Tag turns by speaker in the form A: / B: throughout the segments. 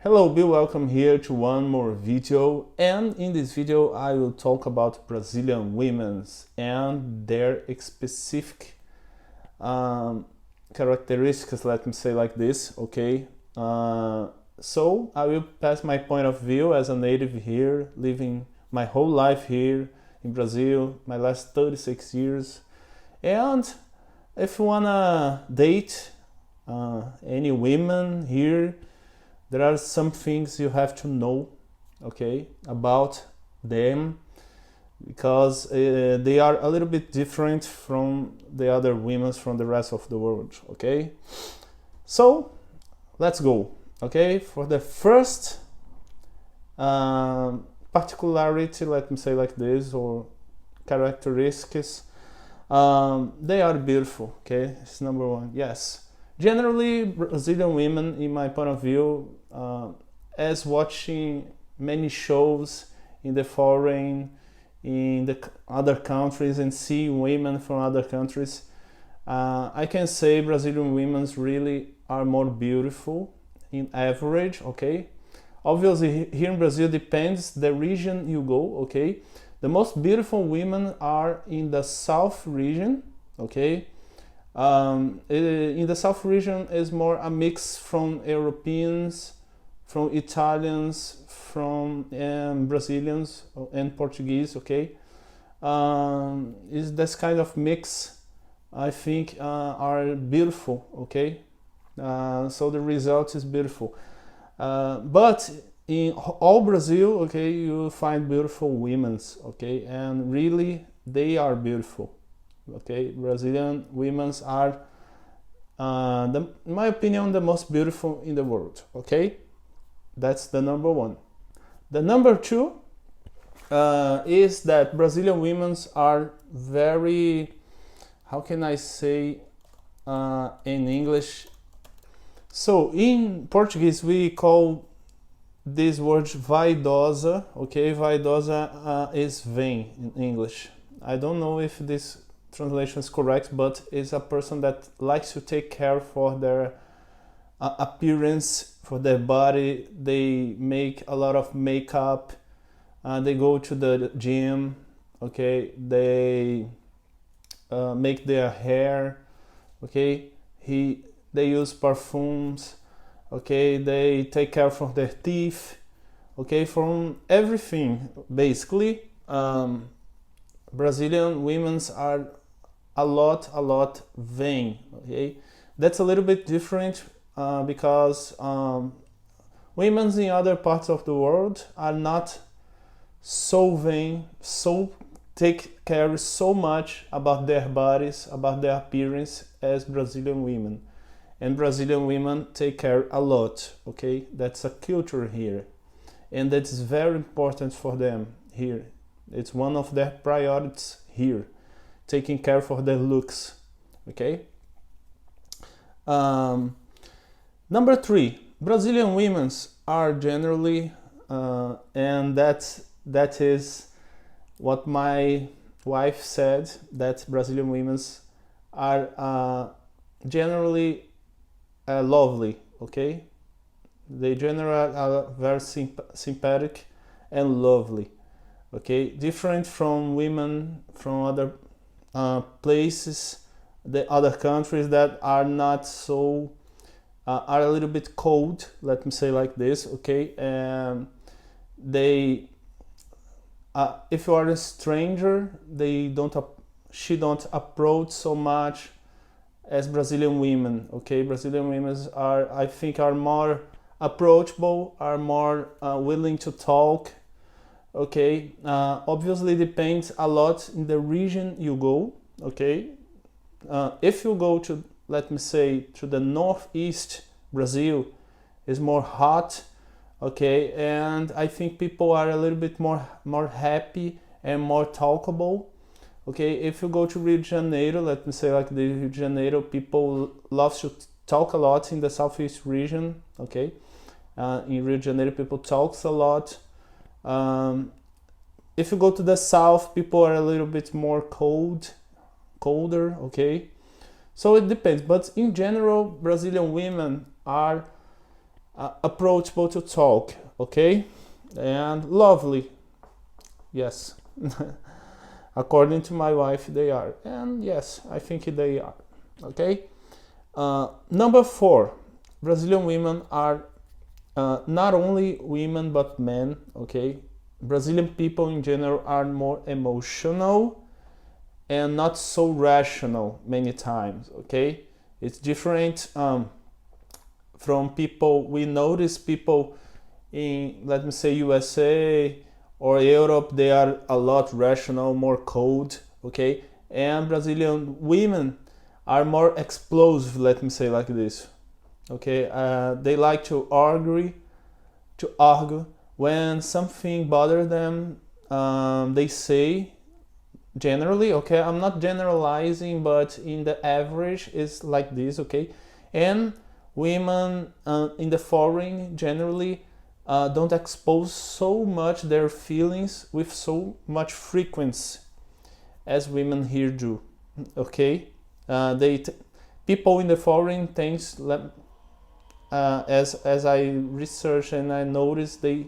A: Hello, be welcome here to one more video, and in this video I will talk about Brazilian women and their specific characteristics, let me say like this, okay? So I will pass my point of view as a native here, living my whole life here in Brazil, my last 36 years. And if you wanna date any women here, there are some things you have to know, okay, about them, because they are a little bit different from the other women from the rest of the world, okay? So let's go, okay? For the first particularity, let me say like this, or characteristics, they are beautiful, okay? It's number one, yes. Generally, Brazilian women, in my point of view, as watching many shows in the foreign, in the other countries, and see women from other countries, I can say Brazilian women really are more beautiful in average, okay? Obviously, here in Brazil depends the region you go, okay? The most beautiful women are in the south region, okay? In the south region is more a mix from Europeans, from Italians, from Brazilians and Portuguese, okay? Is this kind of mix, I think, are beautiful, okay? So the result is beautiful. But in all Brazil, okay, you find beautiful women, okay? And really, they are beautiful. Okay, Brazilian women are, in my opinion, the most beautiful in the world. Okay, that's the number one. The number two is that Brazilian women are very, how can I say in English? So in Portuguese we call this word vaidosa. Okay, vaidosa is vain in English. I don't know if this translation is correct, but is a person that likes to take care for their appearance, for their body. They make a lot of makeup, they go to the gym, okay, they make their hair, okay, they use perfumes, okay, they take care for their teeth, okay, from everything basically. Brazilian women are a lot vain, okay? That's a little bit different because women in other parts of the world are not so vain, so take care so much about their bodies, about their appearance as Brazilian women. And Brazilian women take care a lot, okay? That's a culture here. And that's very important for them here. It's one of their priorities here, taking care for their looks, okay? Number three, Brazilian women are generally, and that is what my wife said, that Brazilian women are generally lovely, okay? They generally are very sympathetic and lovely, okay? Different from women from other places, the other countries that are not so, are a little bit cold, let me say like this, okay? And they, if you are a stranger, she don't approach so much as Brazilian women, okay? Brazilian women are, I think, are more approachable, are more willing to talk, okay? Obviously depends a lot in the region you go, okay? If you go to, let me say, to the northeast Brazil, is more hot, okay? And I think people are a little bit more happy and more talkable, okay? If you go to Rio de Janeiro, let me say like the Rio de Janeiro, people love to talk a lot in the southeast region, okay? In Rio de Janeiro, people talks a lot. If you go to the south, people are a little bit more colder, okay? So it depends, but in general, Brazilian women are approachable to talk, okay, and lovely. Yes, according to my wife, they are, and yes, I think they are. Okay. Number 4, Brazilian women are not only women but men. Okay, Brazilian people in general are more emotional and not so rational many times. Okay, it's different from people. We notice people in, let me say, USA or Europe, they are a lot rational, more cold. Okay, and Brazilian women are more explosive, let me say like this. Okay, they like to argue when something bothers them. They say, generally, okay, I'm not generalizing, but in the average is like this. Okay, and women in the foreign generally don't expose so much their feelings with so much frequency as women here do. Okay, people in the foreign tends, as I research and I notice, they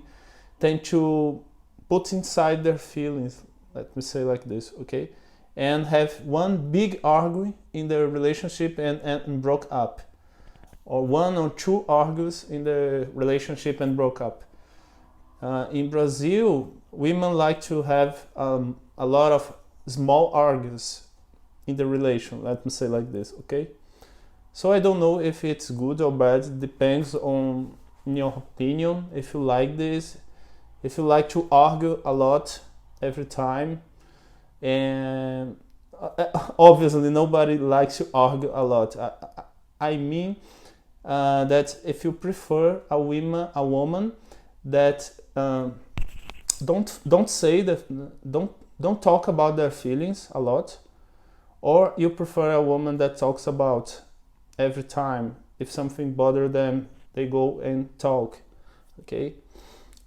A: tend to put inside their feelings, let me say like this. Okay, and have one big argument in their relationship and broke up, or 1 or 2 argues in the relationship and broke up. In Brazil, women like to have a lot of small argues in the relation, let me say like this. Okay, so I don't know if it's good or bad. It depends on your opinion. If you like this, if you like to argue a lot every time, and obviously nobody likes to argue a lot. I mean that if you prefer a woman that don't say that, don't talk about their feelings a lot, or you prefer a woman that talks about every time. If something bothers them, they go and talk. Okay,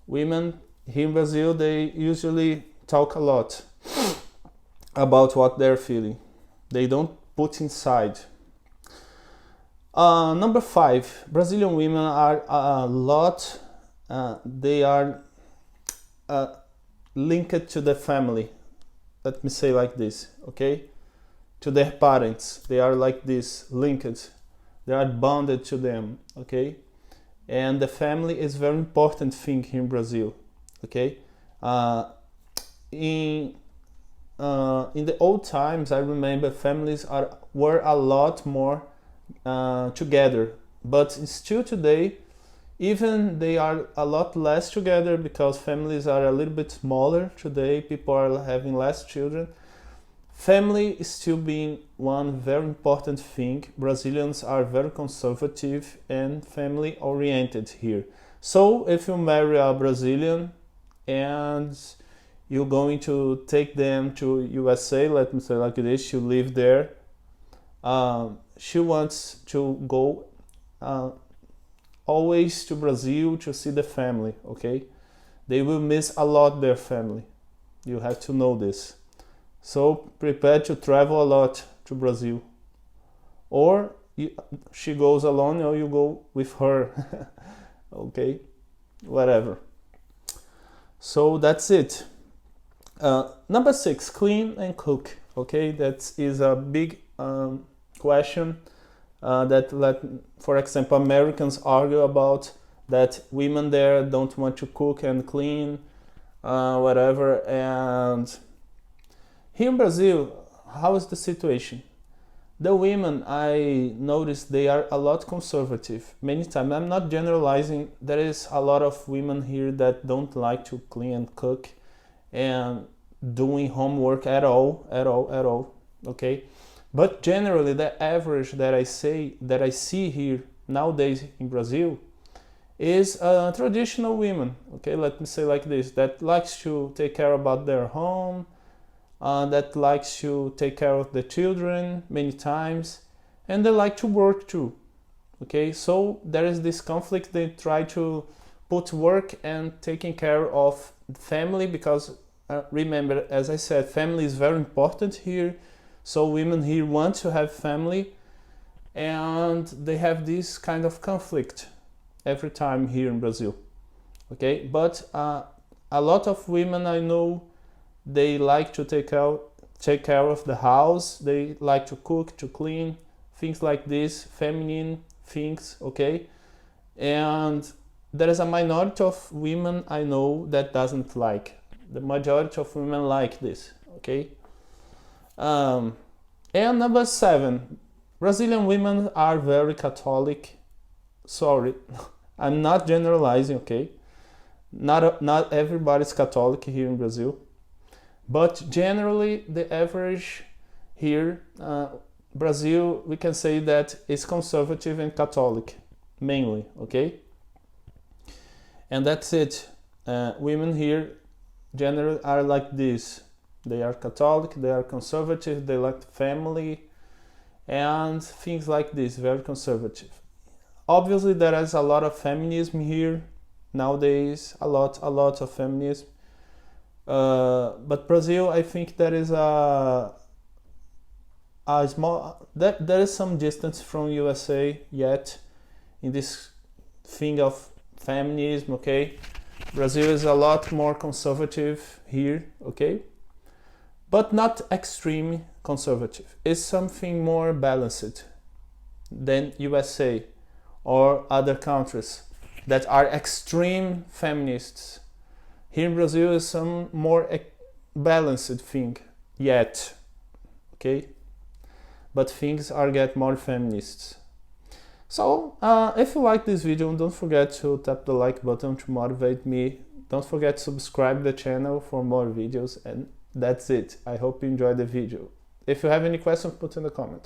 A: women here in Brazil, they usually talk a lot about what they're feeling. They don't put inside. Number 5, Brazilian women are a lot. They are linked to the family. Let me say like this. Okay, to their parents. They are like this, linked. They are bonded to them. Okay, and the family is very important thing here in Brazil. Okay, in the old times, I remember families were a lot more together, but still today, even they are a lot less together because families are a little bit smaller today. People are having less children. Family is still being one very important thing. Brazilians are very conservative and family oriented here. So if you marry a Brazilian and you're going to take them to USA, let me say like this, you live there, she wants to go always to Brazil to see the family. Okay, they will miss a lot their family. You have to know this. So prepare to travel a lot to Brazil, or she goes alone or you go with her. Okay, whatever. So that's it. Number 6, clean and cook. Okay, that is a big question that, for example, Americans argue about, that women there don't want to cook and clean, whatever. And here in Brazil, how is the situation? The women, I noticed, they are a lot conservative. Many times, I'm not generalizing, there is a lot of women here that don't like to clean and cook and doing homework at all. Okay, but generally the average that I see here nowadays in Brazil is traditional women. Okay, let me say like this, that likes to take care about their home, that likes to take care of the children many times, and they like to work too. Okay, so there is this conflict. They try to put work and taking care of family, because remember, as I said, family is very important here. So women here want to have family, and they have this kind of conflict. every time here in Brazil. Okay, but a lot of women I know, they like to take care of the house. They like to cook, to clean, things like this, feminine things. Okay, and there is a minority of women I know that doesn't like. The majority of women like this. Okay. And number 7, Brazilian women are very Catholic. Sorry, I'm not generalizing, okay? Not everybody's Catholic here in Brazil, but generally the average here, Brazil, we can say that is conservative and Catholic, mainly, okay? And that's it. Women here generally are like this. They are Catholic, they are conservative, they like family, and things like this, very conservative. Obviously, there is a lot of feminism here nowadays, a lot of feminism. But Brazil, I think there is a small, there is some distance from USA yet in this thing of feminism, okay? Brazil is a lot more conservative here, okay? But not extreme conservative. It's something more balanced than USA or other countries that are extreme feminists. Here in Brazil is some more balanced thing yet, okay? But things are get more feminists. So if you like this video, don't forget to tap the like button to motivate me. Don't forget to subscribe the channel for more videos, and that's it. I hope you enjoyed the video. If you have any questions, put in the comments.